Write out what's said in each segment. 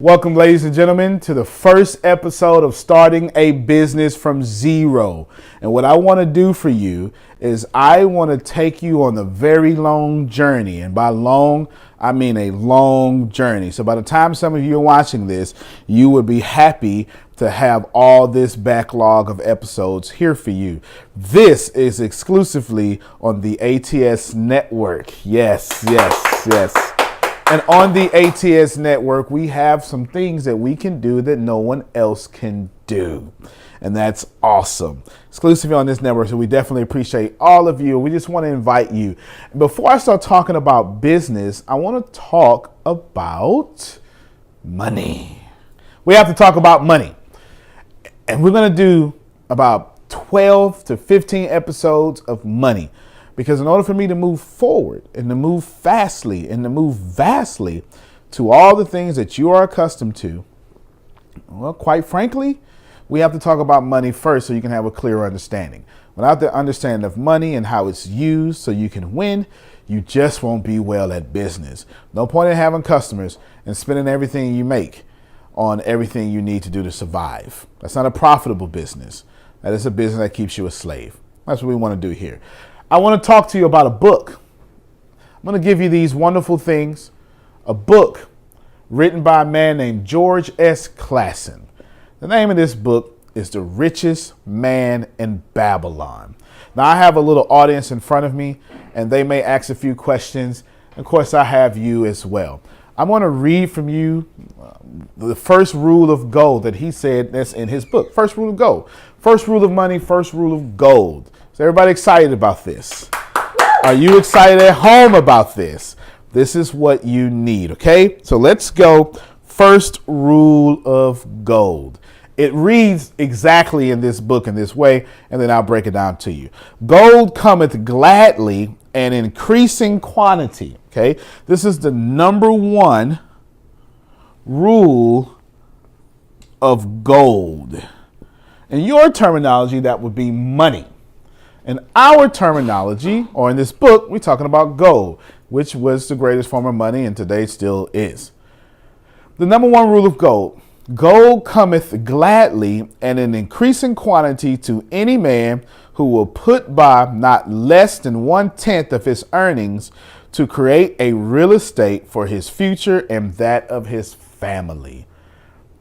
Welcome, ladies and gentlemen, to the first episode of Starting a Business from Zero. And what I want to do for you is I want to take you on a very long journey. And by long, I mean a long journey. So by the time some of you are watching this, you would be happy to have all this backlog of episodes here for you. This is exclusively on the ATS network. Yes. And on the ATS network, we have some things that we can do that no one else can do. And that's awesome. Exclusively on this network. So we definitely appreciate all of you. We just want to invite you. Before I start talking about business, I want to talk about money. We have to talk about money. And we're going to do about 12 to 15 episodes of money. Because in order for me to move forward and to move fastly and to move vastly to all the things that you are accustomed to, well, quite frankly, we have to talk about money first so you can have a clear understanding. Without the understanding of money and how it's used so you can win, you just won't be well at business. No point in having customers and spending everything you make on everything you need to do to survive. That's not a profitable business. That is a business that keeps you a slave. That's what we want to do here. I want to talk to you about a book. I'm going to give you these wonderful things. A book written by a man named George S. Clason. The name of this book is The Richest Man in Babylon. Now, I have a little audience in front of me, and they may ask a few questions. Of course, I have you as well. I'm going to read from you the first rule of gold that he said that's in his book. First rule of gold. First rule of money, first rule of gold. Is everybody excited about this? Are you excited at home about this? This is what you need, okay? So let's go. First rule of gold. It reads exactly in this book in this way, and then I'll break it down to you. Gold cometh gladly and increasing quantity, okay? This is the number one rule of gold. In your terminology, that would be money. In our terminology, or in this book, we're talking about gold, which was the greatest form of money and today still is. The number one rule of gold. Gold cometh gladly and in increasing quantity to any man who will put by not less than 1/10 of his earnings to create a real estate for his future and that of his family.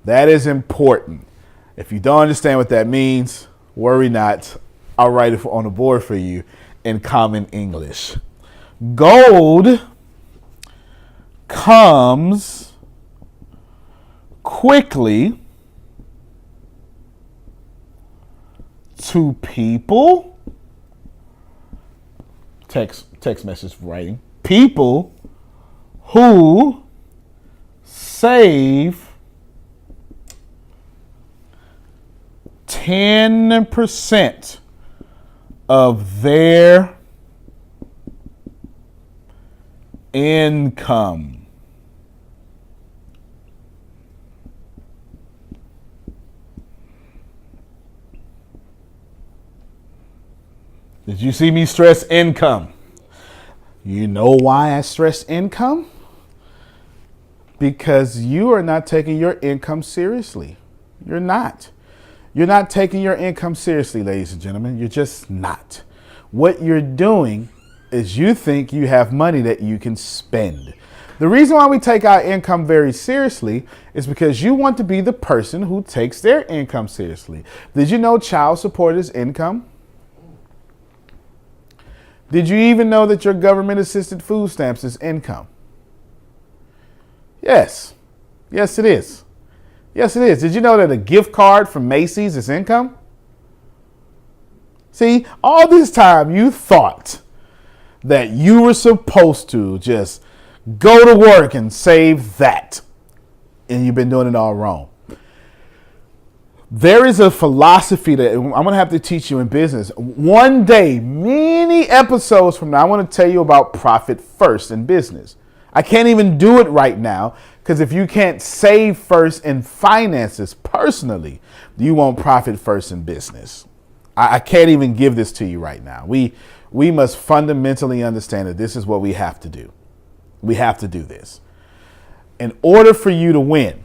That is important. If you don't understand what that means, worry not. I'll write it on the board for you in common English. Gold comes quickly to people. Text message writing. People who save 10% of their income. Did you see me stress income? You know why I stress income? Because you are not taking your income seriously. You're not. You're not taking your income seriously, ladies and gentlemen. You're just not. What you're doing is you think you have money that you can spend. The reason why we take our income very seriously is because you want to be the person who takes their income seriously. Did you know child support is income? Did you even know that your government assisted food stamps is income? Yes. Yes, it is. Yes, it is. Did you know that a gift card from Macy's is income? See, all this time you thought that you were supposed to just go to work and save that. And you've been doing it all wrong. There is a philosophy that I'm going to have to teach you in business. One day, many episodes from now, I want to tell you about profit first in business. I can't even do it right now because if you can't save first in finances personally, you won't profit first in business. I can't even give this to you right now. We must fundamentally understand that this is what we have to do. We have to do this. In order for you to win,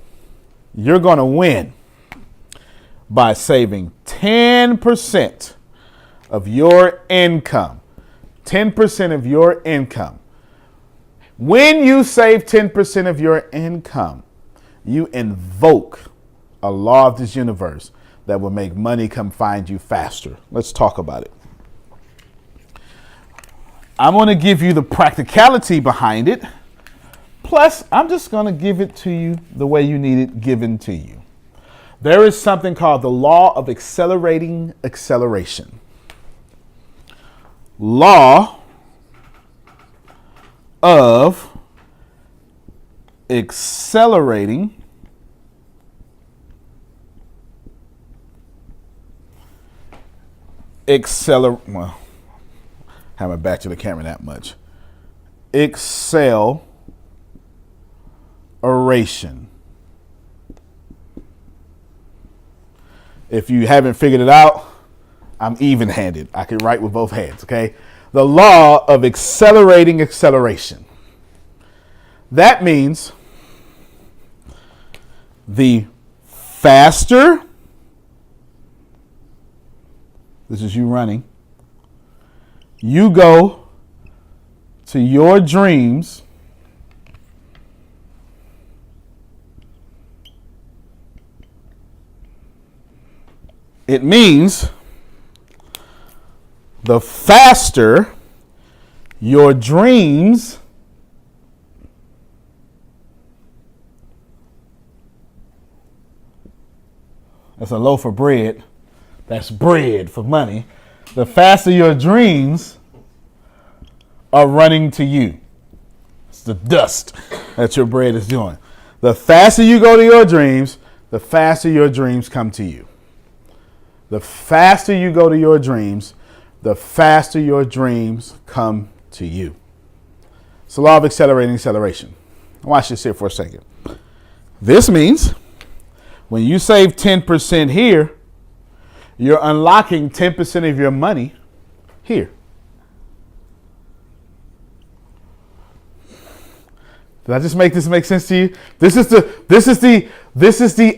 You're going to win by saving 10% of your income. 10% of your income. When you save 10% of your income, you invoke a law of this universe that will make money come find you faster. Let's talk about it. I'm going to give you the practicality behind it. Plus, I'm just going to give it to you the way you need it given to you. There is something called the law of accelerating acceleration. Law of accelerating well, have my back to the camera that much. Acceleration. If you haven't figured it out, I'm even-handed. I can write with both hands, okay? The law of accelerating acceleration. That means the faster, this is you running, you go to your dreams, it means the faster your dreams that's a loaf of bread, that's bread for money, the faster your dreams are running to you. It's the dust that your bread is doing. The faster you go to your dreams, the faster your dreams come to you. The faster you go to your dreams, the faster your dreams come to you. It's the law of accelerating acceleration. Watch this here for a second. This means when you save 10% here, you're unlocking 10% of your money here. Did I just make this make sense to you? This is the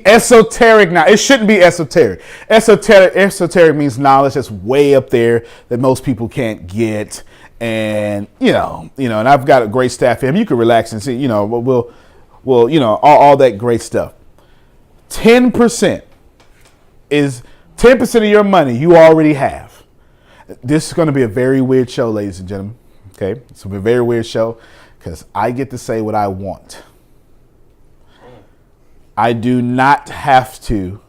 esoteric now. It shouldn't be esoteric. Esoteric means knowledge that's way up there that most people can't get. And and I've got a great staff here. You can relax and see, we'll all that great stuff. 10% is 10% of your money you already have. This is going to be a very weird show, ladies and gentlemen. Okay, it's going to be a very weird show because I get to say what I want. I do not have to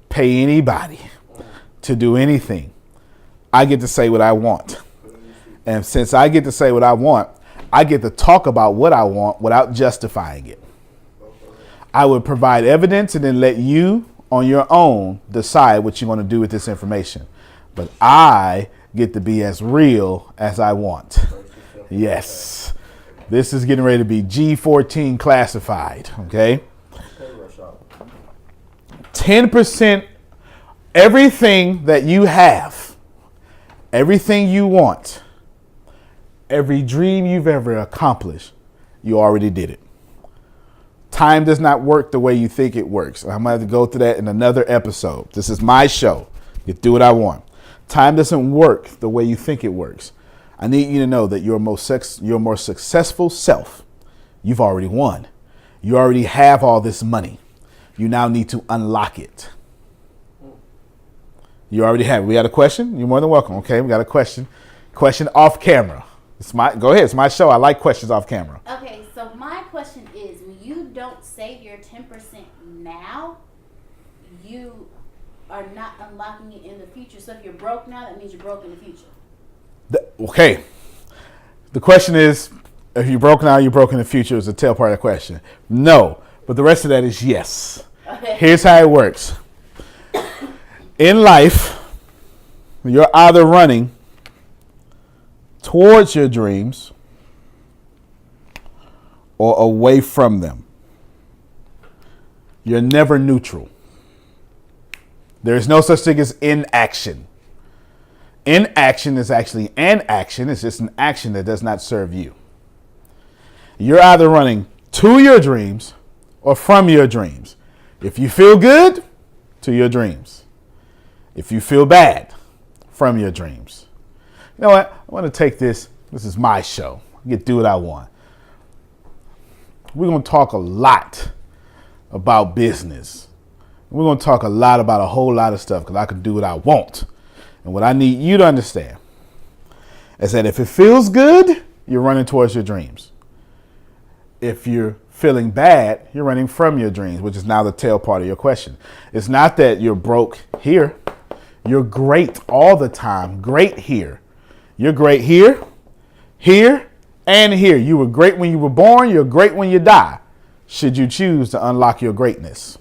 pay anybody to do anything. I get to say what I want. And since I get to say what I want, I get to talk about what I want without justifying it. I would provide evidence and then let you on your own decide what you want to do with this information. But I get to be as real as I want. Yes. This is getting ready to be G14 classified. Okay. 10%, everything that you have, everything you want, every dream you've ever accomplished, you already did it. Time does not work the way you think it works. I'm going to have to go through that in another episode. This is my show. You do what I want. Time doesn't work the way you think it works. I need you to know that your more successful self, you've already won. You already have all this money. You now need to unlock it. You already have it. We got a question? You're more than welcome. Okay, we got a question. Question off camera. Go ahead. It's my show. I like questions off camera. Okay, so my question is, when you don't save your 10% now, you are not unlocking it in the future. So if you're broke now, that means you're broke in the future. Okay. The question is, if you're broke now, you're broke in the future is the tail part of the question. No, but the rest of that is yes. Okay. Here's how it works. In life, you're either running towards your dreams or away from them. You're never neutral. There is no such thing as inaction. Inaction is actually an action. It's just an action that does not serve you. You're either running to your dreams or from your dreams. If you feel good, to your dreams. If you feel bad, from your dreams. You know what? I want to take this. This is my show. I get to do what I want. We're going to talk a lot about business. We're going to talk a lot about a whole lot of stuff because I can do what I want. And what I need you to understand is that if it feels good, you're running towards your dreams. If you're feeling bad, you're running from your dreams, which is now the tail part of your question. It's not that you're broke here. You're great all the time. Great here. You're great here, here, and here. You were great when you were born. You're great when you die, should you choose to unlock your greatness.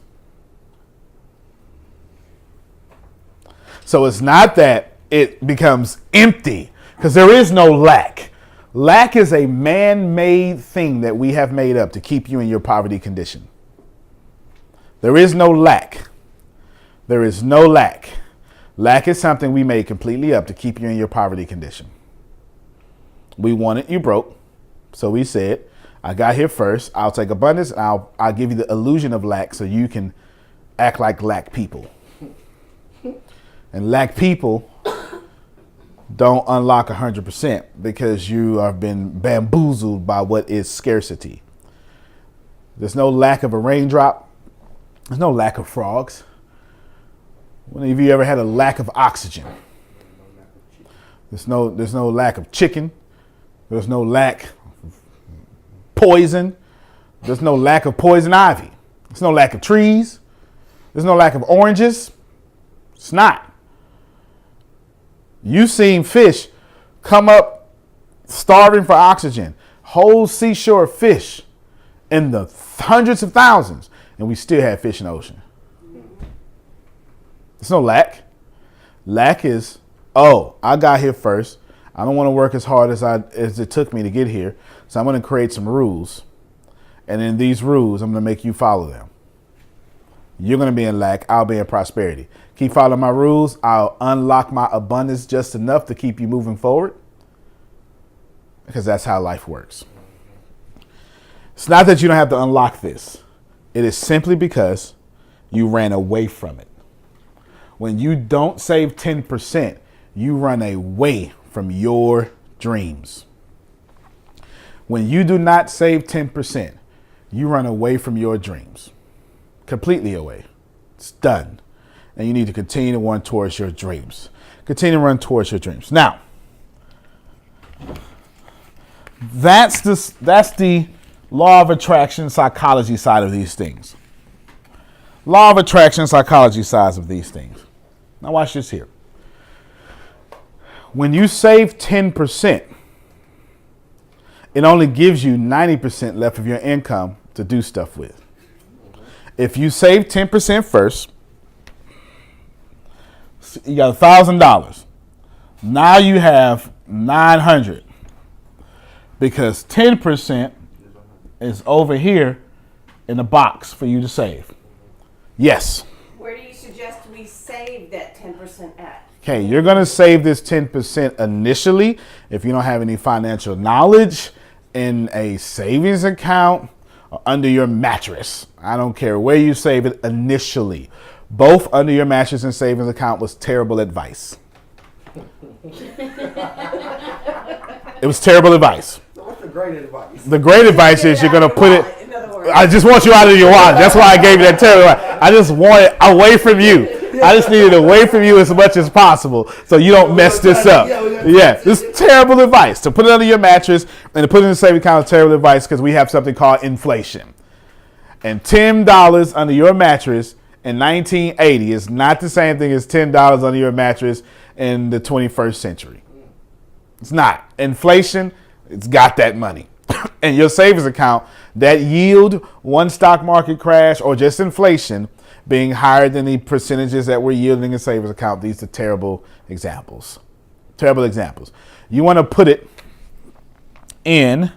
So it's not that it becomes empty, because there is no lack. Lack is a man-made thing that we have made up to keep you in your poverty condition. There is no lack. There is no lack. Lack is something we made completely up to keep you in your poverty condition. We wanted you broke, so we said, I got here first. I'll take abundance, and I'll give you the illusion of lack so you can act like lack people. And lack people don't unlock 100% because you have been bamboozled by what is scarcity. There's no lack of a raindrop. There's no lack of frogs. When have you ever had a lack of oxygen? There's no lack of chicken. There's no lack of poison. There's no lack of poison ivy. There's no lack of trees. There's no lack of oranges. It's not. You've seen fish come up starving for oxygen. Whole seashore fish in the hundreds of thousands. And we still have fish in the ocean. There's no lack. Lack is, I got here first. I don't want to work as hard as it took me to get here. So I'm going to create some rules. And in these rules, I'm going to make you follow them. You're going to be in lack. I'll be in prosperity. Keep following my rules. I'll unlock my abundance just enough to keep you moving forward. Because that's how life works. It's not that you don't have to unlock this. It is simply because you ran away from it. When you don't save 10%, you run away from your dreams. When you do not save 10%, you run away from your dreams. Completely away. It's done. And you need to continue to run towards your dreams. Continue to run towards your dreams. Now, that's the law of attraction psychology side of these things. Law of attraction psychology side of these things. Now watch this here. When you save 10%, it only gives you 90% left of your income to do stuff with. If you save 10% first, you got $1,000. Now you have $900 because 10% is over here in the box for you to save. Yes. Where do you suggest we save that 10% at? Okay, you're going to save this 10% initially if you don't have any financial knowledge in a savings account or under your mattress. I don't care where you save it initially. Both under your mattress and savings account was terrible advice. It was terrible advice. What's the great advice? The great advice is you're going to put it. In other words, I just want you out of your wallet. That's why I gave you that terrible advice. I just want it away from you. I just need it away from you as much as possible so you don't mess this up. Yeah, this is terrible advice. To put it under your mattress and to put it in the savings account is terrible advice because we have something called inflation. And $10 under your mattress in 1980 is not the same thing as $10 under your mattress in the 21st century. It's not. Inflation, it's got that money. And your savings account, that yield, one stock market crash or just inflation being higher than the percentages that we're yielding in savings account, these are terrible examples. Terrible examples. You want to put it in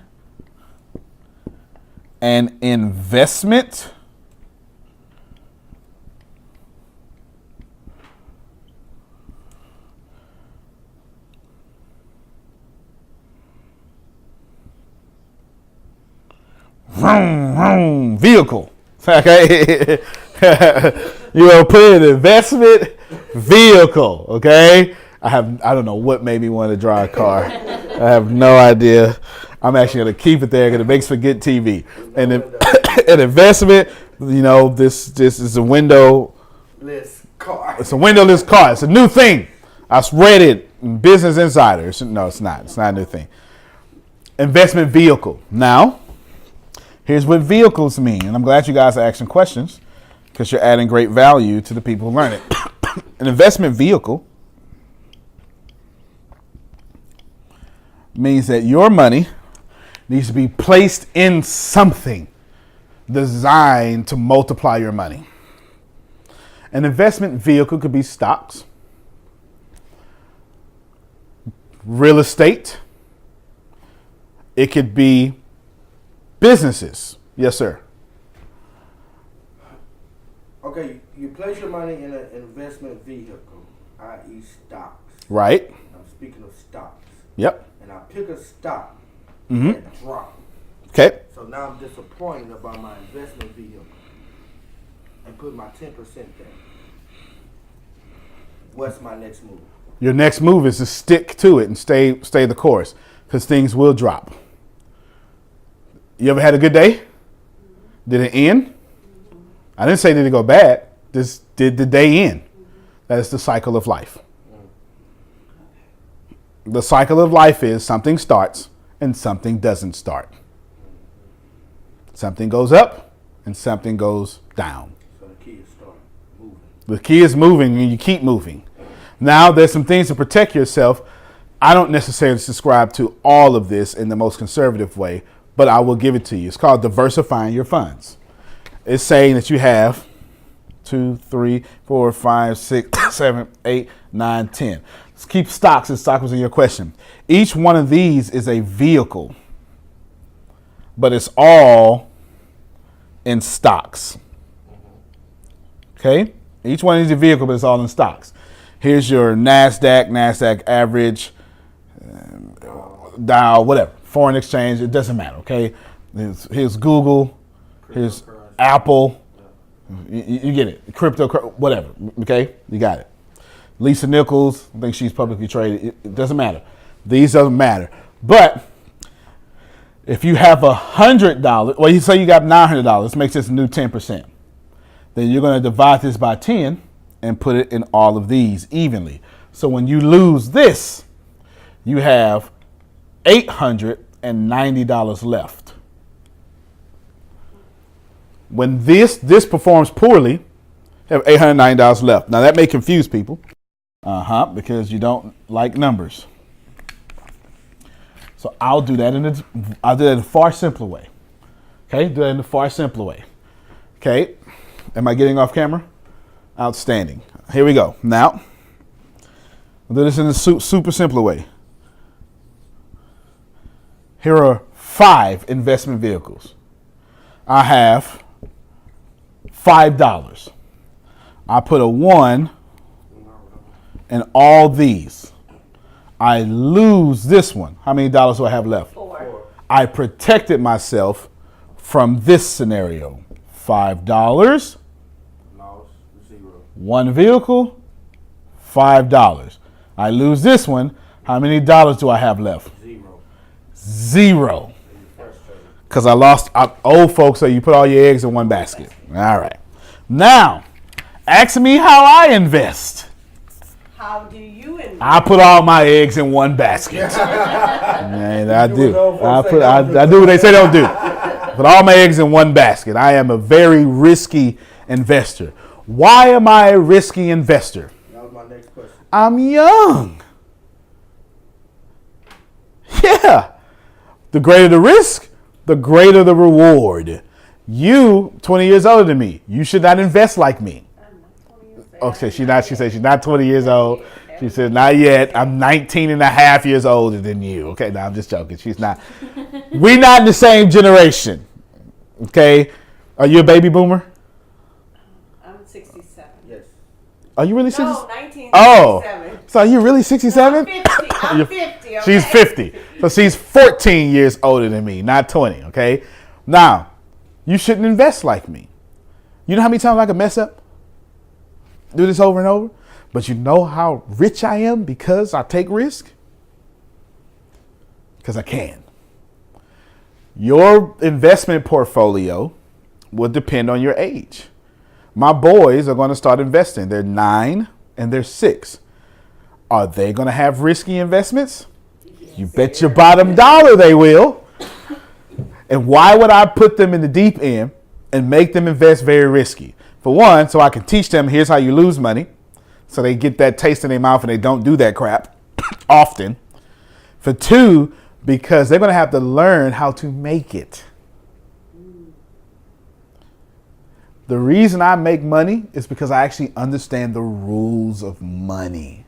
an investment vehicle. Okay. You're going to put in an investment vehicle, okay? I don't know what made me want to drive a car. I have no idea. I'm actually going to keep it there because it makes for good TV. And an investment, this is a windowless car. It's a windowless car. It's a new thing. I read it in Business Insider. No, it's not. It's not a new thing. Investment vehicle. Now, here's what vehicles mean. And I'm glad you guys are asking questions because you're adding great value to the people who learn it. An investment vehicle means that your money needs to be placed in something designed to multiply your money. An investment vehicle could be stocks, real estate. It could be businesses. Yes, sir. Okay, you place your money in an investment vehicle, i.e. stocks. Right. I'm speaking of stocks. Yep. And I pick a stock Mm-hmm. that drop. Okay. So now I'm disappointed about my investment vehicle and put my 10% there. What's my next move? Your next move is to stick to it and stay the course because things will drop. You ever had a good day? Did it end? I didn't say did it go bad. Did the day end? That is the cycle of life. The cycle of life is something starts and something doesn't start. Something goes up and something goes down. So the key is start moving. The key is moving and you keep moving. Now there's some things to protect yourself. I don't necessarily subscribe to all of this in the most conservative way, but I will give it to you. It's called diversifying your funds. It's saying that you have 2, 3, 4, 5, 6, 7, 8, 9, 10. Let's keep stocks, as stock was in your question. Each one of these is a vehicle, but it's all in stocks. Okay? Each one is a vehicle, but it's all in stocks. Here's your NASDAQ average, Dow, whatever, foreign exchange, it doesn't matter, okay? Here's Google, here's Apple, you get it, crypto, whatever, okay? You got it. Lisa Nichols, I think she's publicly traded, it doesn't matter. These doesn't matter. But if you have $100, well, you say you got $900, makes this a new 10%. Then you're going to divide this by 10 and put it in all of these evenly. So when you lose this, you have $890 left. When this performs poorly, you have $890 left. Now that may confuse people, because you don't like numbers. So I'll do that in a far simpler way. Okay, do that in a far simpler way. Okay, am I getting off camera? Outstanding. Here we go. Now, we'll do this in a super simpler way. Here are 5 investment vehicles. I have $5. I put a 1 in all these. I lose this one. How many dollars do I have left? 4. I protected myself from this scenario. $5. Loss, 0. One vehicle, $5. I lose this one. How many dollars do I have left? 0. 0. Because I lost. Old folks say you put all your eggs in one basket. All right. Now, ask me how I invest. How do you invest? I put all my eggs in one basket. Man, I do. I do what they say don't do. Put all my eggs in one basket. I am a very risky investor. Why am I a risky investor? That was my next question. I'm young. Yeah. The greater the risk, the greater the reward. You, 20 years older than me, you should not invest like me. Okay, she said she's not 20 years old. She said, not yet. I'm 19 and a half years older than you. Okay, no, I'm just joking. She's not. We're not in the same generation. Okay? Are you a baby boomer? I'm 67. Yes. Are you really 60? No, 1967. Oh, so are you really 67? No, I'm 50. I'm 50. Okay? She's 50. So she's 14 years older than me, not 20, okay? Now, you shouldn't invest like me. You know how many times I can mess up? Do this over and over? But you know how rich I am because I take risk? Because I can. Your investment portfolio will depend on your age. My boys are going to start investing. They're 9 and they're 6. Are they going to have risky investments? You bet your bottom dollar they will. And why would I put them in the deep end and make them invest very risky? For one, so I can teach them here's how you lose money. So they get that taste in their mouth and they don't do that crap often. For two, because they're going to have to learn how to make it. The reason I make money is because I actually understand the rules of money.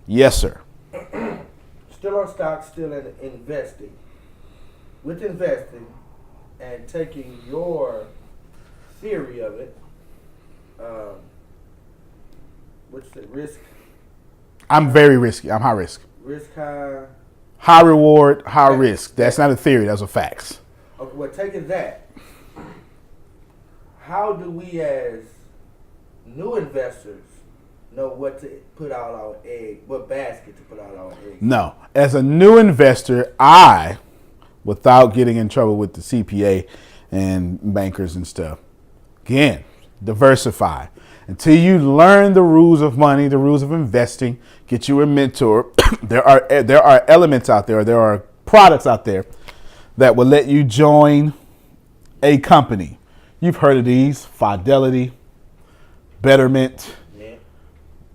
Yes, sir. Still on stock, still in investing. With investing and taking your theory of it, what's the risk? I'm very risky. I'm high risk. Risk high. High reward, high risk. That's not a theory. Those are facts. Okay, well, taking that, how do we as new investors know what to put out our egg, what basket to put out our eggs? No. As a new investor, I, without getting in trouble with the CPA and bankers and stuff, again, diversify. Until you learn the rules of money, the rules of investing, get you a mentor. There are elements out there, there are products out there that will let you join a company. You've heard of these: Fidelity, Betterment,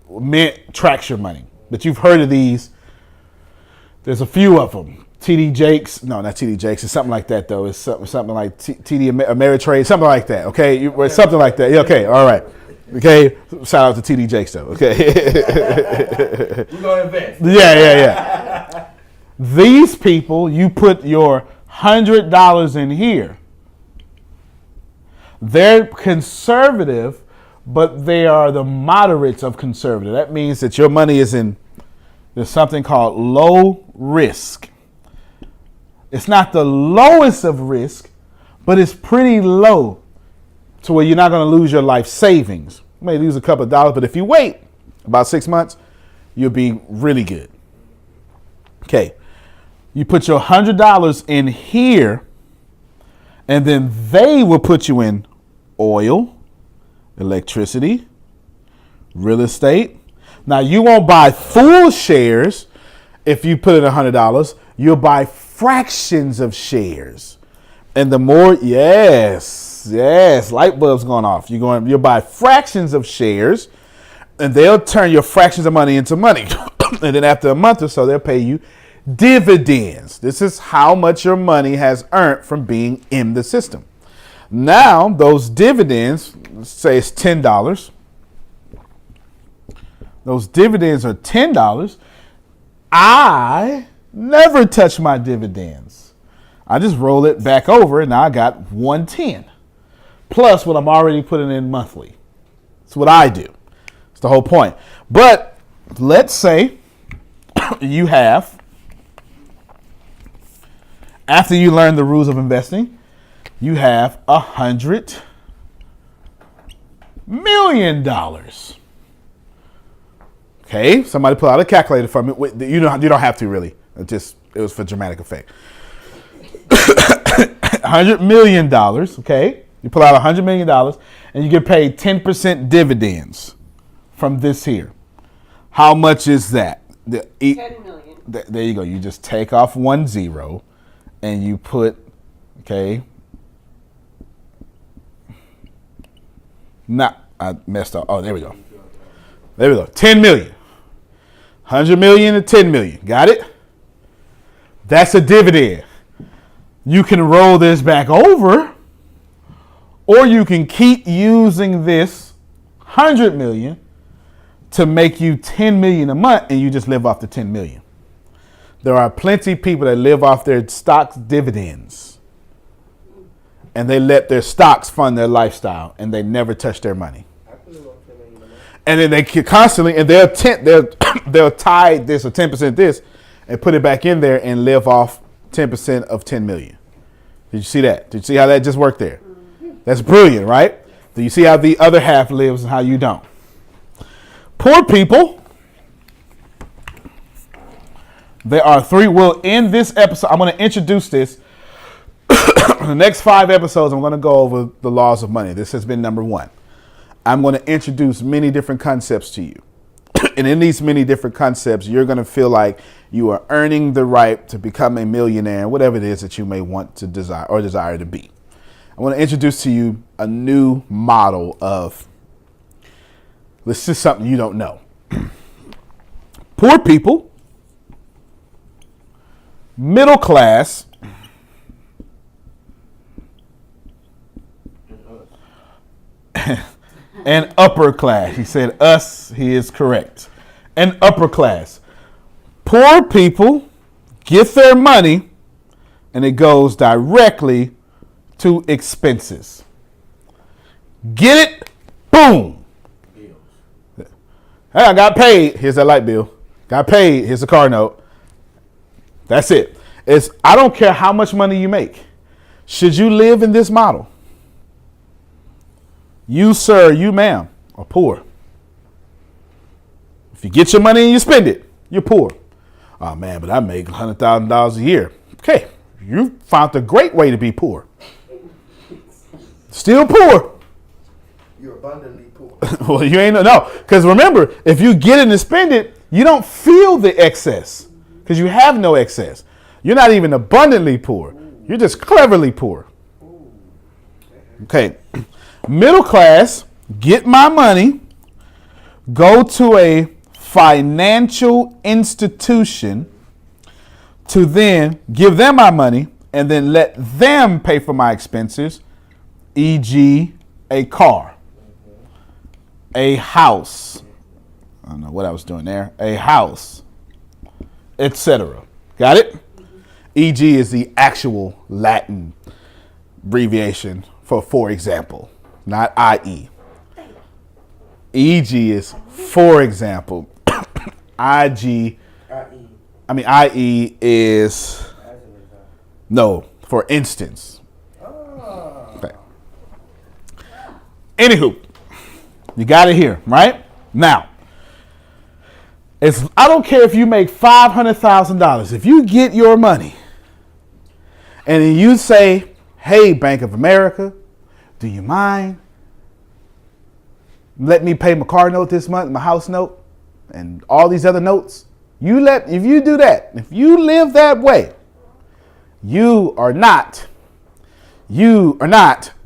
Mint tracks your money. But you've heard of these. There's a few of them. TD Jakes, no, not TD Jakes. It's something like that though. It's something like TD Ameritrade, something like that. Okay, something like that. Yeah, okay, all right. Okay, shout out to TD Jakes though. Okay. We're gonna invest. Yeah. These people, you put your $100 in here. They're conservative, but they are the moderates of conservative. That means that your money is in, there's something called low risk. It's not the lowest of risk, but it's pretty low to where you're not going to lose your life savings. You may lose a couple of dollars, but if you wait about 6 months, you'll be really good. Okay. You put your $100 in here, and then they will put you in oil, electricity, real estate. Now, you won't buy full shares if you put in $100. You'll buy fractions of shares. And the more, yes, light bulbs going off. You'll buy fractions of shares, and they'll turn your fractions of money into money. And then after a month or so, they'll pay you dividends. This is how much your money has earned from being in the system. Now, those dividends, let's say it's $10. Those dividends are $10. I never touch my dividends. I just roll it back over, and now I got 110 plus what I'm already putting in monthly. That's what I do. That's the whole point. But let's say you have, after you learn the rules of investing, you have $100 million. Okay, somebody pull out a calculator for me. You don't have to really. It was for dramatic effect. $100 million. Okay, you pull out $100 million, and you get paid 10% dividends from this here. How much is that? 10 million. There you go. You just take off 10, and you put, okay. Nah, I messed up. Oh, there we go. 10 million. 100 million to 10 million. Got it? That's a dividend. You can roll this back over, or you can keep using this 100 million to make you 10 million a month, and you just live off the 10 million. There are plenty of people that live off their stocks dividends, and they let their stocks fund their lifestyle, and they never touch their money. And then they constantly, and they'll tie this or 10% this and put it back in there and live off 10% of 10 million. Did you see that? Did you see how that just worked there? That's brilliant, right? Do you see how the other half lives and how you don't? Poor people. There are three. Well, in this episode, I'm going to introduce this. The next 5 episodes, I'm going to go over the laws of money. This has been number 1. I'm going to introduce many different concepts to you. And in these many different concepts, you're going to feel like you are earning the right to become a millionaire, whatever it is that you may want to desire to be. I want to introduce to you a new model of, this is something you don't know. Poor people, middle class, and upper class. He said us, he is correct. And upper class. Poor people get their money and it goes directly to expenses. Get it? Boom. Hey, I got paid. Here's that light bill. Got paid. Here's a car note. That's it. I don't care how much money you make. Should you live in this model? You, sir, you, ma'am, are poor. If you get your money and you spend it, you're poor. Oh, man, but I make $100,000 a year. Okay, you found a great way to be poor. Still poor. You're abundantly poor. Well, you ain't no. Because remember, if you get it and spend it, you don't feel the excess because you have no excess. You're not even abundantly poor. You're just cleverly poor. Okay. Middle class, get my money, go to a financial institution to then give them my money and then let them pay for my expenses, e.g. a car, a house. I don't know what I was doing there. A house, etc. Got it? E.g. is the actual Latin abbreviation for example. Not I.E. E.g. is for example. I.G. I.E. is no, for instance. Okay. Anywho, you got it here, right? Now, I don't care if you make $500,000. If you get your money and then you say, hey, Bank of America, do you mind let me pay my car note this month, my house note, and all these other notes? If you do that, if you live that way, you are not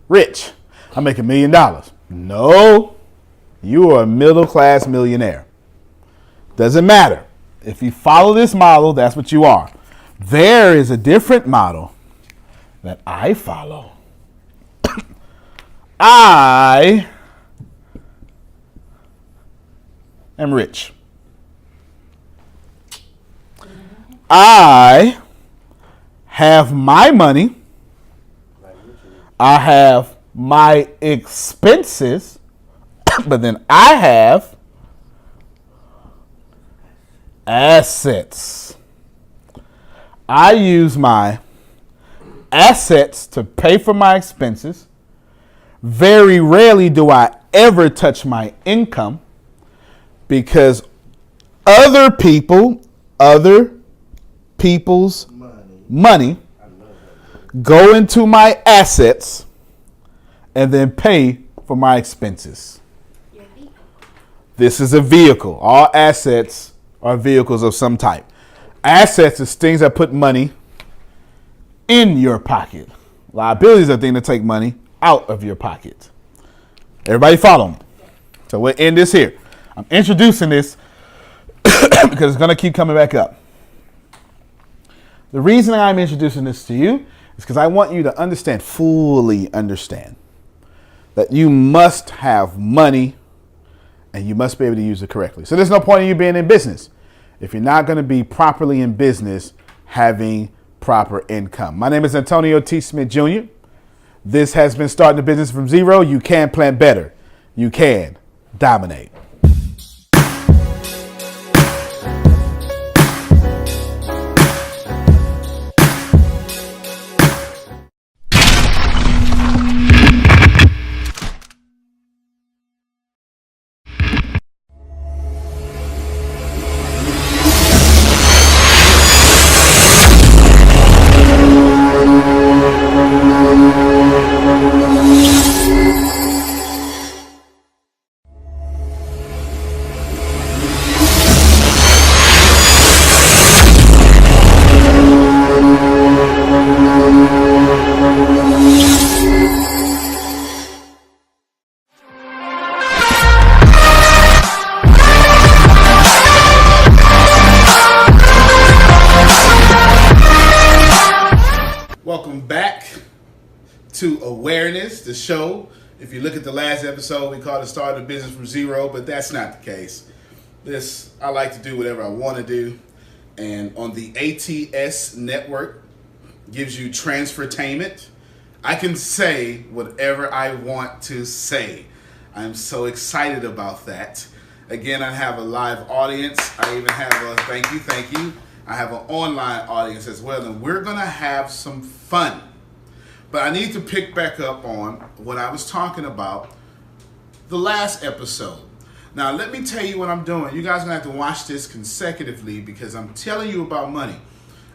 rich. I make $1 million. No, you are a middle class millionaire. Doesn't matter. If you follow this model, that's what you are. There is a different model that I follow. I am rich. I have my money. I have my expenses, but then I have assets. I use my assets to pay for my expenses. Very rarely do I ever touch my income because other people's money go into my assets and then pay for my expenses. This is a vehicle. All assets are vehicles of some type. Assets is things that put money in your pocket. Liabilities are things that take money out of your pocket. Everybody follow me? So we'll end this here. I'm introducing this because it's going to keep coming back up. The reason I'm introducing this to you is because I want you to fully understand that you must have money and you must be able to use it correctly. So there's no point in you being in business if you're not going to be properly in business having proper income. My name is Antonio T. Smith Jr. This has been Starting a Business from Zero. You can plan better. You can dominate. to awareness, the show. If you look at the last episode, we called it Starting a Business from Zero, but that's not the case. I like to do whatever I want to do. And on the ATS network, gives you transfertainment. I can say whatever I want to say. I'm so excited about that. Again, I have a live audience. I even have a, thank you. I have an online audience as well, and we're going to have some fun. But I need to pick back up on what I was talking about the last episode. Now, let me tell you what I'm doing. You guys are going to have to watch this consecutively because I'm telling you about money.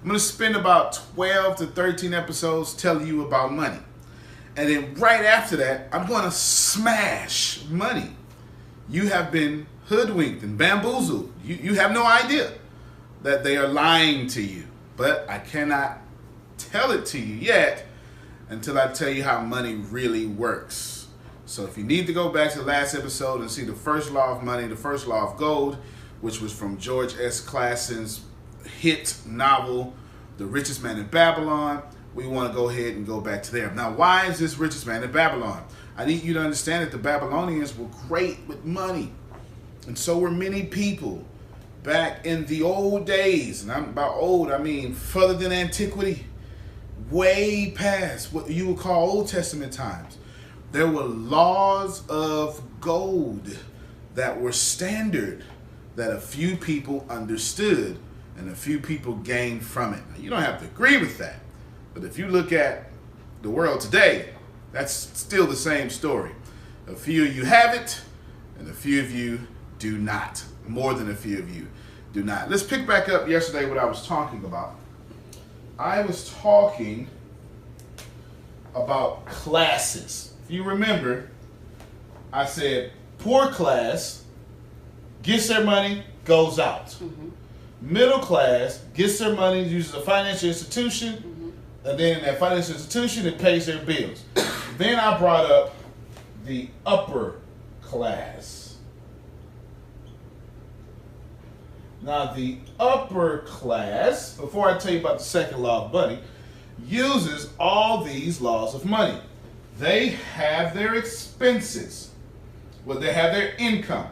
I'm going to spend about 12 to 13 episodes telling you about money. And then right after that, I'm going to smash money. You have been hoodwinked and bamboozled. You have no idea that they are lying to you. But I cannot tell it to you yet until I tell you how money really works. So if you need to go back to the last episode and see the first law of money, the first law of gold, which was from George S. Clason's hit novel, The Richest Man in Babylon, we want to go ahead and go back to there. Now, why is this richest man in Babylon? I need you to understand that the Babylonians were great with money. And so were many people back in the old days. And I'm about old, I mean further than antiquity, way past what you would call Old Testament times. There were laws of gold that were standard that a few people understood and a few people gained from it. Now, you don't have to agree with that. But if you look at the world today, that's still the same story. A few of you have it and a few of you do not. More than a few of you do not. Let's pick back up yesterday what I was talking about. I was talking about classes. If you remember, I said poor class gets their money, goes out. Mm-hmm. Middle class gets their money, uses a financial institution, mm-hmm. and then in that financial institution, it pays their bills. Then I brought up the upper class. Now, the upper class, before I tell you about the second law of money, uses all these laws of money. They have their expenses. Well, they have their income.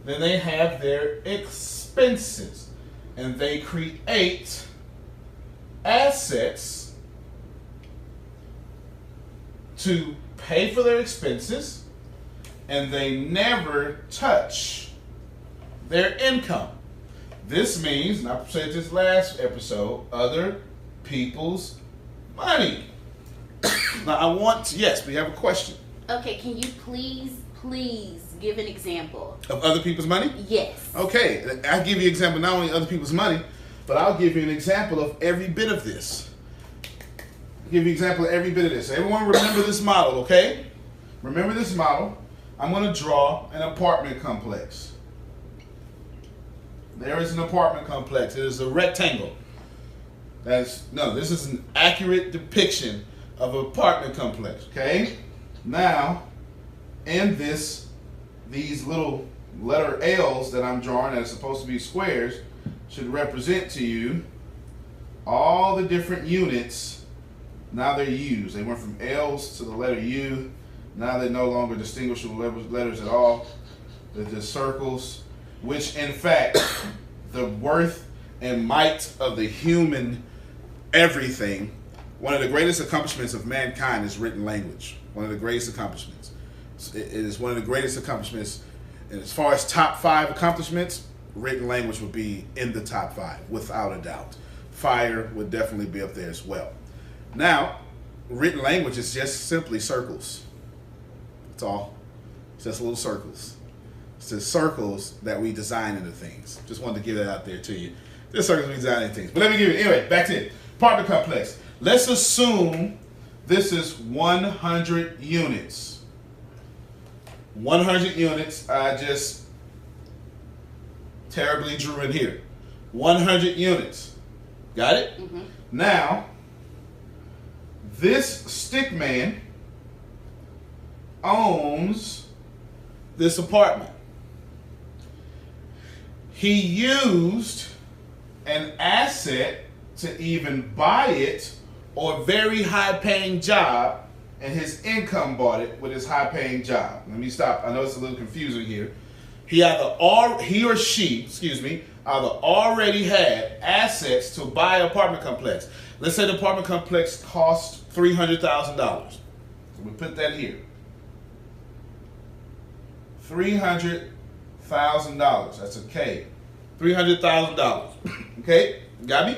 Then they have their expenses. And they create assets to pay for their expenses. And they never touch their income. This means, and I said this last episode, other people's money. Now yes, we have a question. Okay, can you please give an example? Of other people's money? Yes. Okay, I'll give you an example not only of other people's money, but I'll give you an example of every bit of this. Give you an example of every bit of this. Everyone remember this model, okay? Remember this model. I'm going to draw an apartment complex. There is an apartment complex. It is a rectangle. This is an accurate depiction of an apartment complex, okay? Now, in these little letter L's that I'm drawing that are supposed to be squares should represent to you all the different units. Now they're U's. They went from L's to the letter U. Now they're no longer distinguishable letters at all. They're just circles, which in fact, the worth and might of the human everything, one of the greatest accomplishments of mankind is written language. One of the greatest accomplishments. It is one of the greatest accomplishments. And as far as top 5 accomplishments, written language would be in the top 5, without a doubt. Fire would definitely be up there as well. Now, written language is just simply circles. That's all. It's just little circles. It's the circles that we design into things. Just wanted to get that out there to you. Just circles we design into things. But let me give you, anyway, back to it. Apartment complex. Let's assume this is 100 units. 100 units, I just terribly drew in here. 100 units. Got it? Mm-hmm. Now, this stick man owns this apartment. He used an asset to even buy it or a very high paying job and his income bought it with his high-paying job. Let me stop. I know it's a little confusing here. He or she, either already had assets to buy an apartment complex. Let's say the apartment complex cost $300,000. So we put that here. $300,000. That's a K. $300,000. Okay, got me?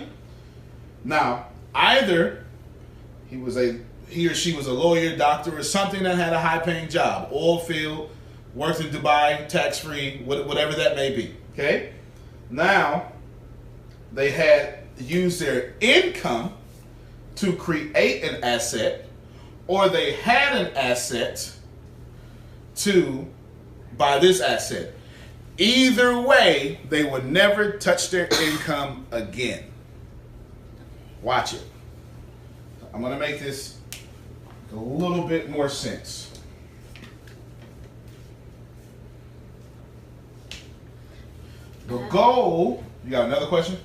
Now, either he or she was a lawyer, doctor, or something that had a high-paying job, oil field, worked in Dubai, tax-free, whatever that may be. Okay? Now, they had used their income to create an asset, or they had an asset to buy this asset. Either way, they would never touch their income again. Watch it. I'm going to make this a little bit more sense. The goal, you got another question?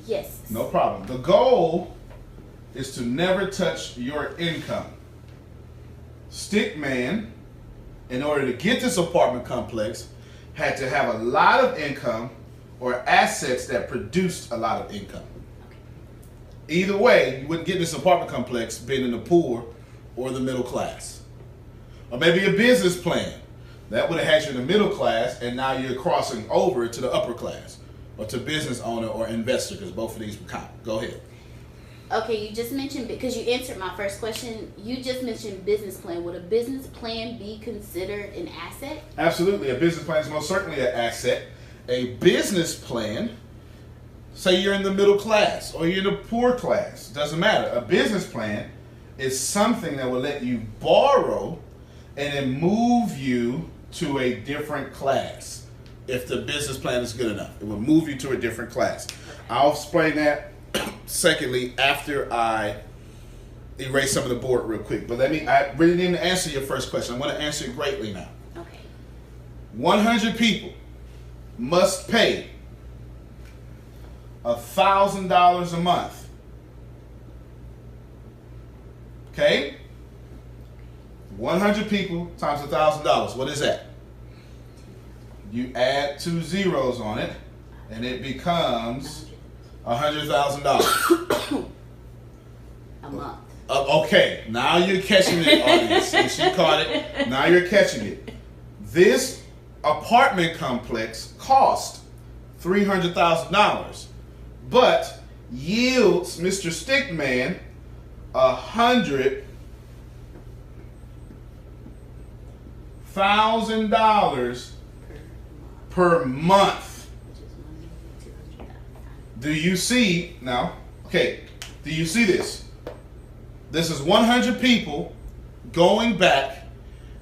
Yes. No problem. The goal is to never touch your income. Stickman, in order to get this apartment complex, had to have a lot of income or assets that produced a lot of income. Either way, you wouldn't get this apartment complex being in the poor or the middle class. Or maybe a business plan. That would have had you in the middle class, and now you're crossing over to the upper class, or to business owner or investor, because both of these would count. Go ahead. Okay, you just mentioned, because you answered my first question, you just mentioned business plan. Would a business plan be considered an asset? Absolutely. A business plan is most certainly an asset. A business plan, say you're in the middle class or you're in the poor class, doesn't matter. A business plan is something that will let you borrow and then move you to a different class. If the business plan is good enough, it will move you to a different class. I'll explain that secondly after I erase some of the board real quick. But I really didn't answer your first question. I want to answer it greatly now. Okay. 100 people must pay $1,000 a month. Okay? 100 people times $1,000. What is that? You add 2 zeros on it, and it becomes $100,000 a month. Okay, now you're catching it, audience. Since you caught it, now you're catching it. This apartment complex cost $300,000, but yields Mr. Stickman $100,000 per month. Do you see now? Okay, do you see this? This is 100 people going back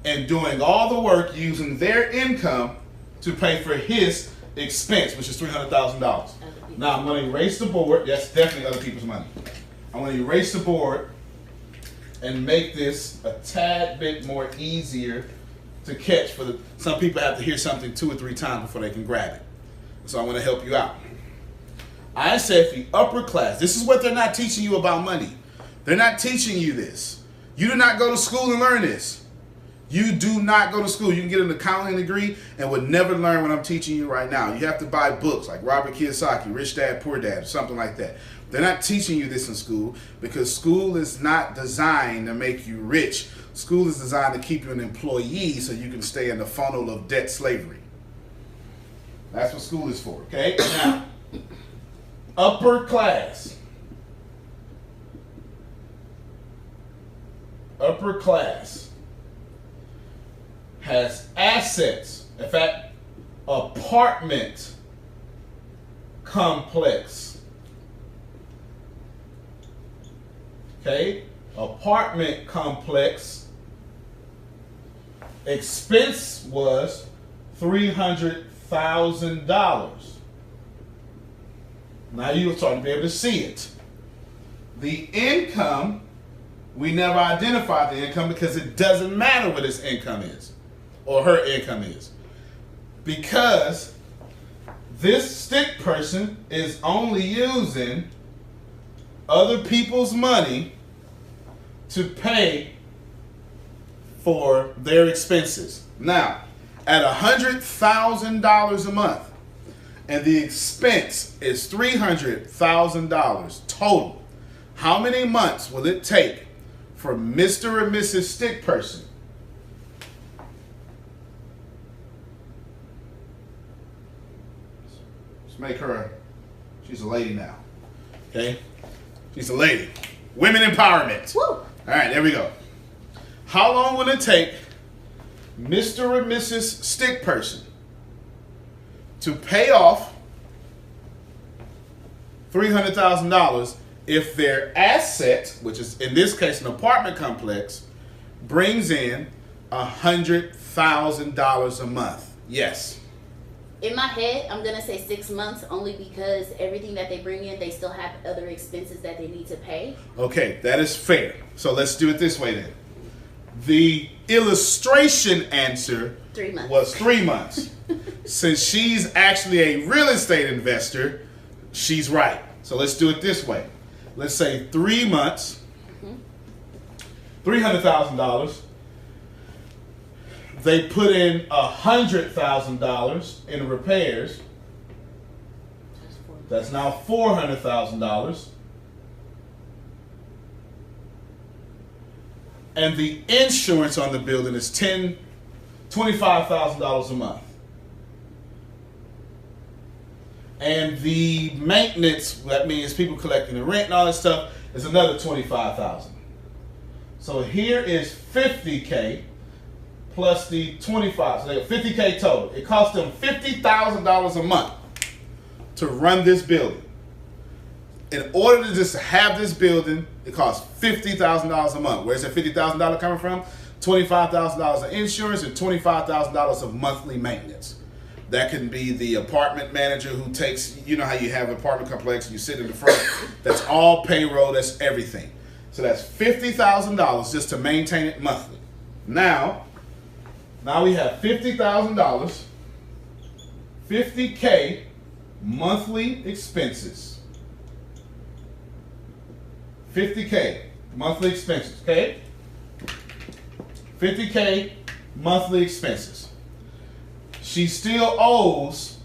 and doing all the work using their income to pay for his expense, which is $300,000. Now I'm going to erase the board. That's definitely other people's money. I'm going to erase the board and make this a tad bit more easier to catch. Some people have to hear something 2 or 3 times before they can grab it. So I want to help you out. I said the upper class, this is what they're not teaching you about money. They're not teaching you this. You do not go to school and learn this. You do not go to school. You can get an accounting degree and would never learn what I'm teaching you right now. You have to buy books like Robert Kiyosaki, Rich Dad, Poor Dad, or something like that. They're not teaching you this in school because school is not designed to make you rich. School is designed to keep you an employee so you can stay in the funnel of debt slavery. That's what school is for, okay? Now, upper class. Upper class has assets. In fact, apartment complex. Okay? Apartment complex. Expense was $300,000. Now you're starting to be able to see it. The income, we never identified the income because it doesn't matter what his income is or her income is. Because this stick person is only using other people's money to pay for their expenses. Now, at $100,000 a month, and the expense is $300,000 total, how many months will it take for Mr. or Mrs. Stick Person let's make her she's a lady now. Okay? She's a lady. Women empowerment. Woo! All right, there we go. How long will it take Mr. or Mrs. Stick Person to pay off $300,000 if their asset, which is in this case an apartment complex, brings in $100,000 a month? Yes. In my head, I'm going to say 6 months only because everything that they bring in, they still have other expenses that they need to pay. Okay, that is fair. So let's do it this way then. The illustration answer 3 months. was 3 months. Since she's actually a real estate investor, she's right. So let's do it this way. Let's say 3 months, $300,000. They put in $100,000 in repairs. That's now $400,000. And the insurance on the building is $25,000 a month. And the maintenance, that means people collecting the rent and all that stuff, is another $25,000. So here is $50K plus the $25,000. So they have $50K total. It costs them $50,000 a month to run this building. In order to just have this building, it costs $50,000 a month. Where's that $50,000 coming from? $25,000 of insurance and $25,000 of monthly maintenance. That can be the apartment manager who takes, you know how you have an apartment complex, you sit in the front. That's all payroll, that's everything. So that's $50,000 just to maintain it monthly. Now we have $50,000, $50K monthly expenses. $50K monthly expenses, okay? $50K monthly expenses. She still owes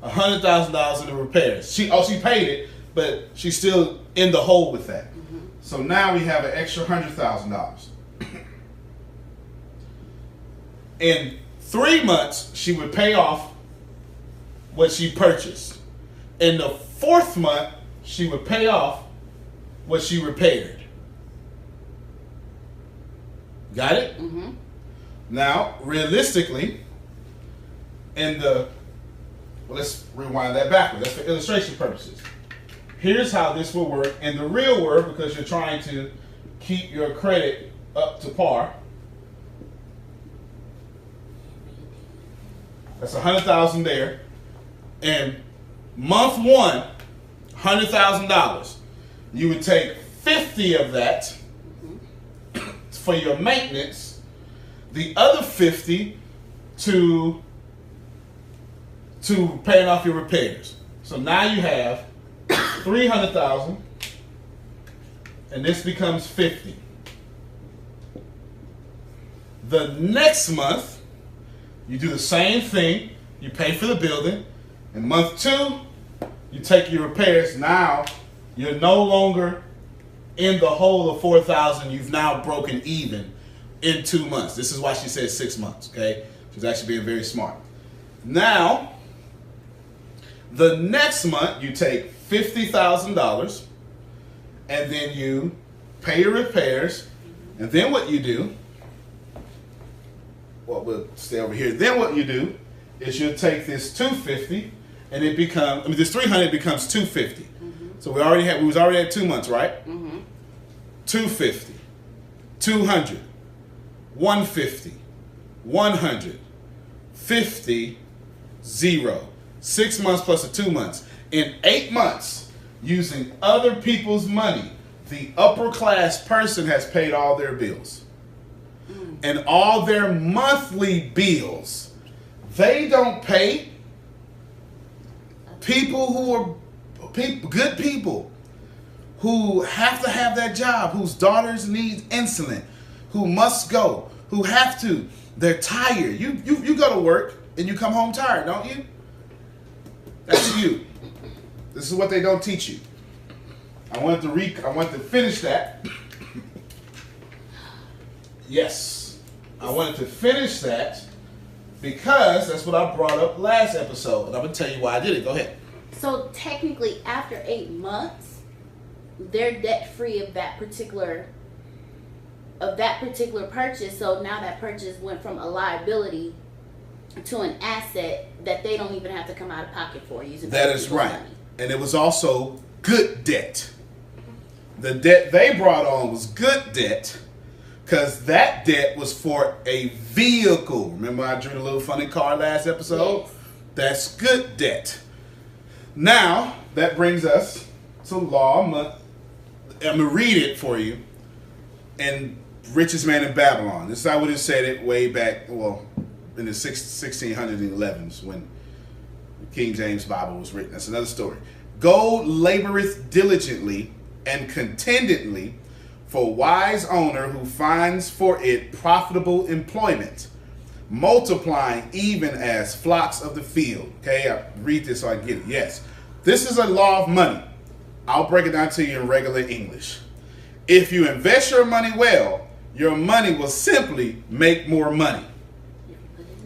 $100,000 in the repairs. She paid it, but she's still in the hole with that. So now we have an extra $100,000. In 3 months, she would pay off what she purchased. In the 4th month, she would pay off what she repaired. Got it? Mm-hmm. Now, realistically, let's rewind that backwards. That's for illustration purposes. Here's how this will work in the real world, because you're trying to keep your credit up to par. That's $100,000 there. And month 1, $100,000. You would take 50 of that for your maintenance, the other 50 to paying off your repairs. So now you have $300,000, and this becomes 50. The next month, you do the same thing. You pay for the building. In month 2, you take your repairs. Now you're no longer in the hole of $4,000. You've now broken even in 2 months. This is why she said 6 months. Okay, she's actually being very smart. Now, the next month you take $50,000, and then you pay your repairs, and then what you do? Well, we'll stay over here. Then what you do is you'll take this 250, and it becomes, this 300 becomes 250. Mm-hmm. So we was already at 2 months, right? Mm-hmm. 250, 200, 150, 100, 50, 0. 6 months plus the 2 months. In 8 months, using other people's money, the upper class person has paid all their bills. And all their monthly bills, they don't pay. People who are good people who have to have that job, whose daughters need insulin, who must go, who have to. They're tired. You go to work and you come home tired, don't you? That's you. This is what they don't teach you. I want to finish that. Yes. I wanted to finish that because that's what I brought up last episode. And I'm going to tell you why I did it. Go ahead. So technically, after 8 months, they're debt free of that particular purchase. So now that purchase went from a liability to an asset that they don't even have to come out of pocket for using. That is right. Money. And it was also good debt. The debt they brought on was good debt because that debt was for a vehicle. Remember I drew the little funny car last episode? Yes. That's good debt. Now, that brings us to law. I'm going to read it for you. In Richest Man in Babylon. This is how it said it way back, well, in the 1611s when the King James Bible was written. That's another story. Gold laboreth diligently and contentedly for wise owner who finds for it profitable employment, multiplying even as flocks of the field. Okay, I read this so I get it. Yes, this is a law of money. I'll break it down to you in regular English. If you invest your money well, your money will simply make more money.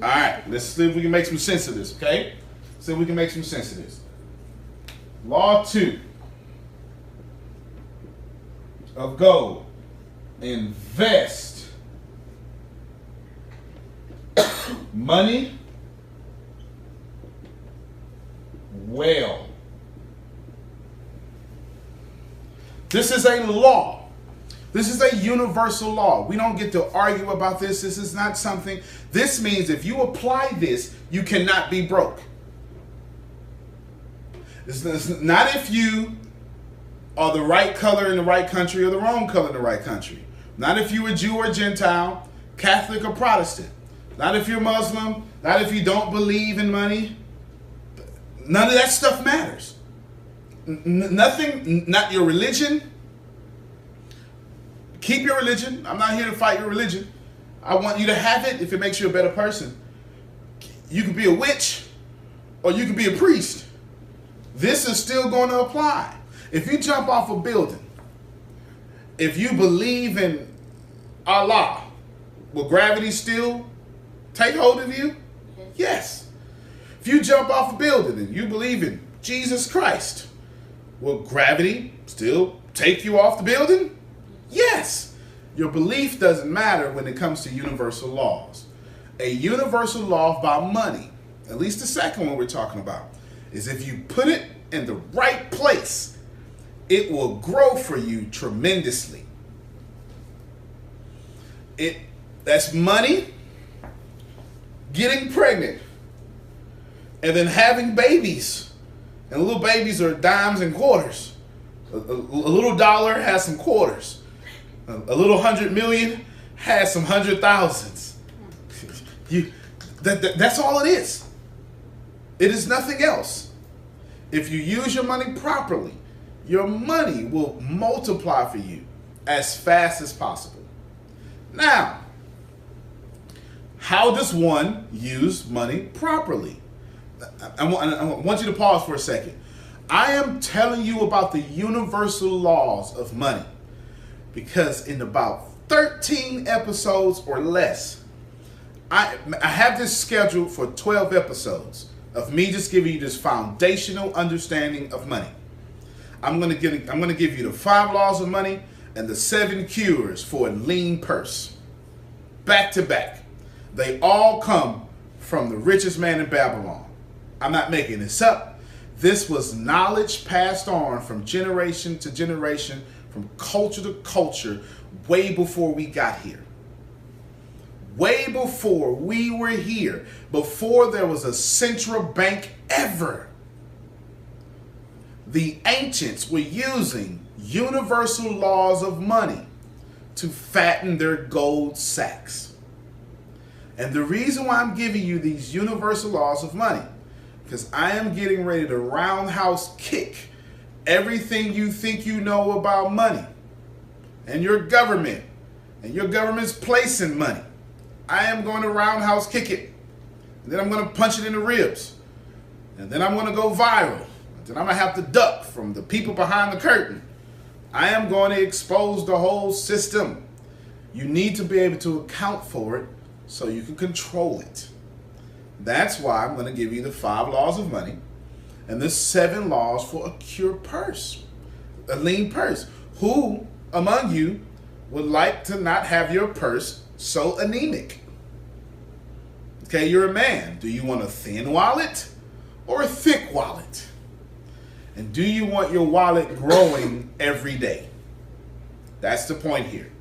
All right, let's see if we can make some sense of this, okay? See if we can make some sense of this. Law 2 of gold. Invest money well. This is a law. This is a universal law. We don't get to argue about this. This is not something. This means if you apply this, you cannot be broke. It's not if you are the right color in the right country or the wrong color in the right country. Not if you're a Jew or Gentile, Catholic or Protestant. Not if you're Muslim. Not if you don't believe in money. None of that stuff matters. Nothing, not your religion. Keep your religion. I'm not here to fight your religion. I want you to have it if it makes you a better person. You can be a witch or you can be a priest. This is still going to apply. If you jump off a building, if you believe in Allah, will gravity still take hold of you? Yes. If you jump off a building and you believe in Jesus Christ, will gravity still take you off the building? Yes. Your belief doesn't matter when it comes to universal laws. A universal law about money, at least the second one we're talking about, is if you put it in the right place, it will grow for you tremendously. That's money, getting pregnant, and then having babies. And little babies are dimes and quarters. A little dollar has some quarters. A little 100 million has some 100,000s. That's all it is. It is nothing else. If you use your money properly, your money will multiply for you as fast as possible. Now, how does one use money properly? I want you to pause for a second. I am telling you about the universal laws of money because in about 13 episodes or less, I have this scheduled for 12 episodes of me just giving you this foundational understanding of money. I'm going to give you the 5 laws of money and the 7 cures for a lean purse. Back to back. They all come from the richest man in Babylon. I'm not making this up. This was knowledge passed on from generation to generation, from culture to culture, way before we got here. Way before we were here, before there was a central bank ever. The ancients were using universal laws of money to fatten their gold sacks. And the reason why I'm giving you these universal laws of money, because I am getting ready to roundhouse kick everything you think you know about money and your government's place in money. I am going to roundhouse kick it. And then I'm going to punch it in the ribs. And then I'm going to go viral. And then I'm going to have to duck from the people behind the curtain. I am going to expose the whole system. You need to be able to account for it so you can control it. That's why I'm going to give you the 5 laws of money and the 7 laws for a cure purse, a lean purse. Who among you would like to not have your purse so anemic? Okay, you're a man. Do you want a thin wallet or a thick wallet? And do you want your wallet growing every day? That's the point here.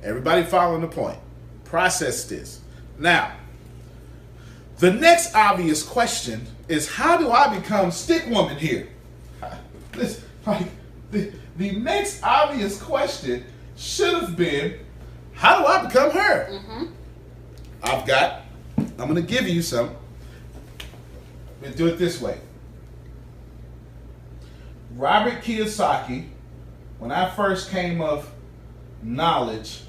Everybody following the point. Process this. Now, the next obvious question is, how do I become stick woman here? The next obvious question should have been, how do I become her? Mm-hmm. I'm going to give you some. We'll do it this way. Robert Kiyosaki, when I first came of knowledge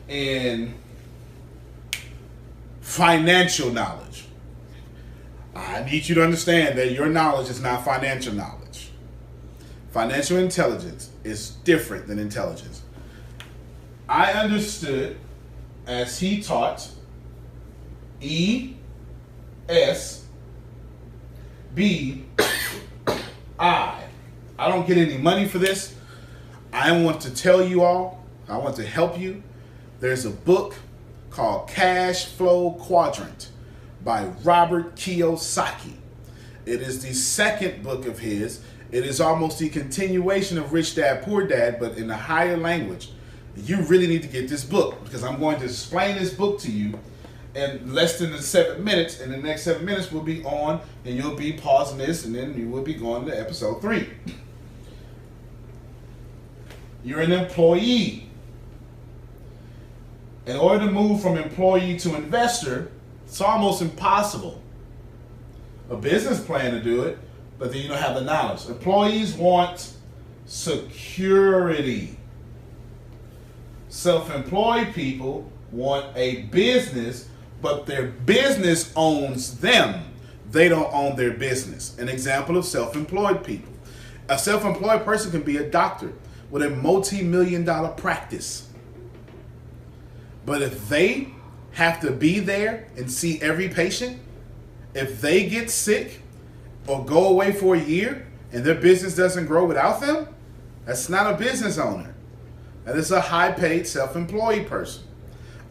in financial knowledge, I need you to understand that your knowledge is not financial knowledge. Financial intelligence is different than intelligence. I understood, as he taught, ESBI. I don't get any money for this. I want to tell you all, I want to help you. There's a book called Cash Flow Quadrant by Robert Kiyosaki. It is the second book of his. It is almost the continuation of Rich Dad, Poor Dad, but in a higher language. You really need to get this book, because I'm going to explain this book to you in less than 7 minutes, and the next 7 minutes will be on, and you'll be pausing this, and then you will be going to episode 3. You're an employee. In order to move from employee to investor, it's almost impossible. A business plan to do it, but then you don't have the knowledge. Employees want security. Self-employed people want a business, but their business owns them. They don't own their business. An example of self-employed people. A self-employed person can be a doctor with a multi-million-dollar practice. But if they have to be there and see every patient, if they get sick or go away for a year and their business doesn't grow without them, that's not a business owner. That is a high-paid self-employed person.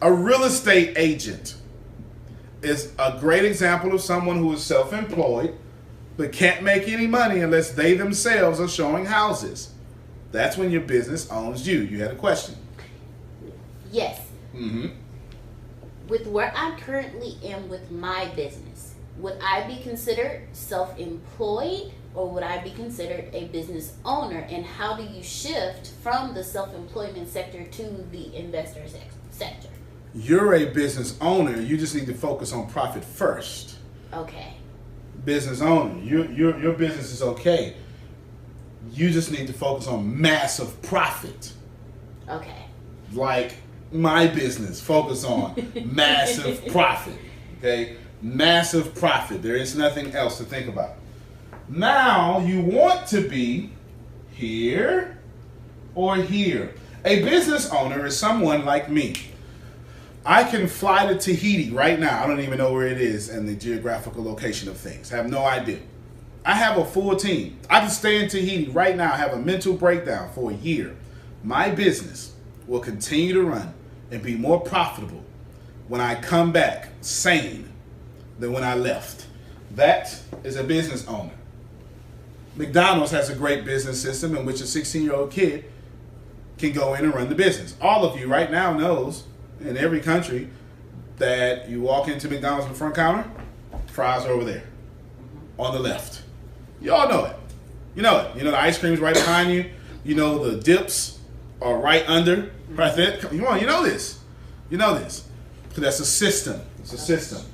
A real estate agent is a great example of someone who is self-employed but can't make any money unless they themselves are showing houses. That's when your business owns you. You had a question. Yes. Mm-hmm. With where I currently am with my business, would I be considered self-employed or would I be considered a business owner? And how do you shift from the self-employment sector to the investor sector? You're a business owner. You just need to focus on profit first. Okay. Business owner. Your business is okay. You just need to focus on massive profit. Okay. Like my business, focus on massive profit. Okay? Massive profit. There is nothing else to think about. Now you want to be here or here. A business owner is someone like me. I can fly to Tahiti right now. I don't even know where it is and the geographical location of things. I have no idea. I have a full team. I can stay in Tahiti right now, have a mental breakdown for a year. My business will continue to run and be more profitable when I come back sane than when I left. That is a business owner. McDonald's has a great business system in which a 16-year-old kid can go in and run the business. All of you right now knows in every country that you walk into McDonald's in the front counter, fries are over there on the left. You all know it. You know it. You know the ice cream's right behind you. You know the dips are right under, right there. Come on, you know this. You know this. Because that's a system. It's a system.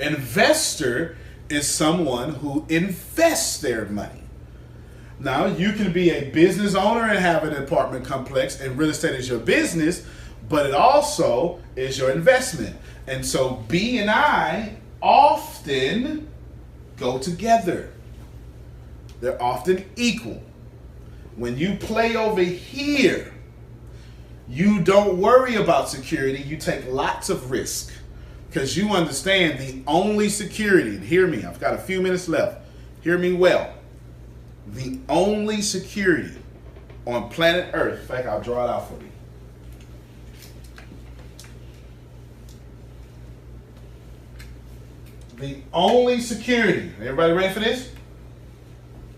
Investor is someone who invests their money. Now, you can be a business owner and have an apartment complex and real estate is your business, but it also is your investment. And so B and I often go together. They're often equal. When you play over here, you don't worry about security. You take lots of risk because you understand the only security, and hear me, I've got a few minutes left. Hear me well. The only security on planet Earth, in fact, I'll draw it out for you. The only security. Everybody ready for this?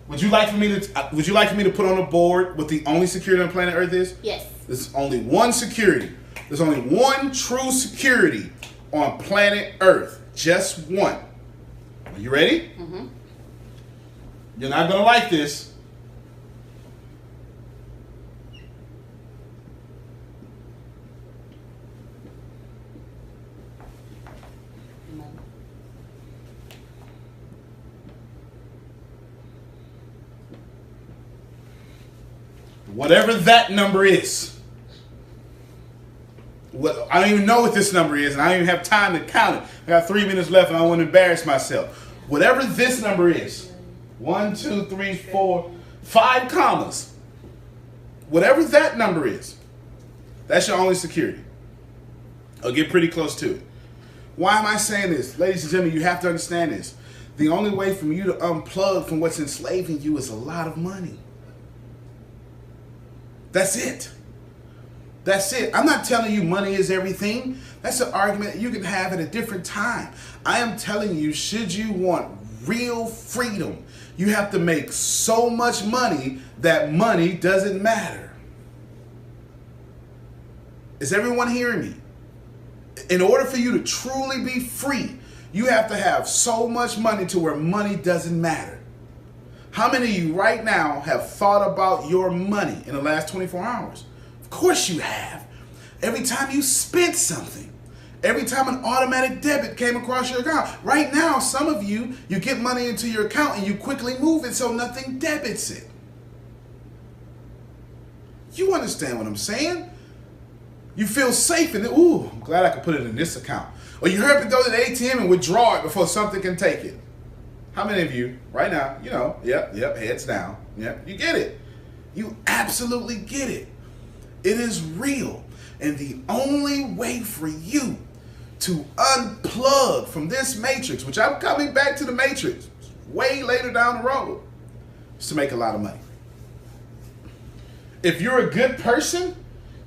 Would you like for me to put on a board what the only security on planet Earth is? Yes. There's only one security. There's only one true security on planet Earth. Just one. Are you ready? Mm-hmm. You're not gonna like this. Whatever that number is. I don't even know what this number is, and I don't even have time to count it. I got 3 minutes left, and I don't want to embarrass myself. Whatever this number is, 1, 2, 3, 4, 5 commas. Whatever that number is, that's your only security. I'll get pretty close to it. Why am I saying this? Ladies and gentlemen, you have to understand this. The only way for you to unplug from what's enslaving you is a lot of money. That's it. That's it. I'm not telling you money is everything. That's an argument that you can have at a different time. I am telling you, should you want real freedom, you have to make so much money that money doesn't matter. Is everyone hearing me? In order for you to truly be free, you have to have so much money to where money doesn't matter. How many of you right now have thought about your money in the last 24 hours? Of course you have. Every time you spent something, every time an automatic debit came across your account. Right now, some of you get money into your account and you quickly move it so nothing debits it. You understand what I'm saying? You feel safe and ooh, I'm glad I could put it in this account. Or you hurry to go to the ATM and withdraw it before something can take it. How many of you right now, yep, heads down. Yep, you get it. You absolutely get it. It is real. And the only way for you to unplug from this matrix, which I'm coming back to the matrix way later down the road, is to make a lot of money. If you're a good person,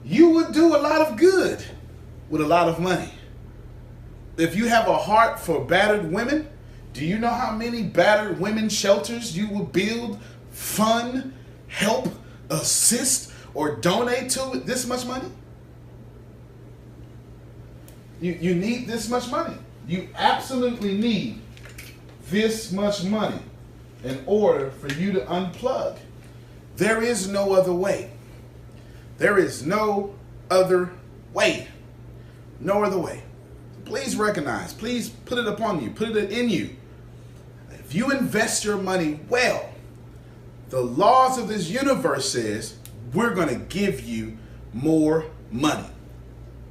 you would do a lot of good with a lot of money. If you have a heart for battered women, do you know how many battered women shelters you will build, fund, help, assist, or donate to with this much money? You need this much money. You absolutely need this much money in order for you to unplug. There is no other way. There is no other way. No other way. Please recognize, please put it upon you, put it in you. If you invest your money well, the laws of this universe says we're going to give you more money.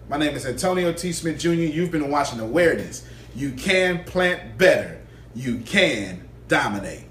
My name is Antonio T. Smith Jr. You've been watching Awareness. You can plant better. You can dominate.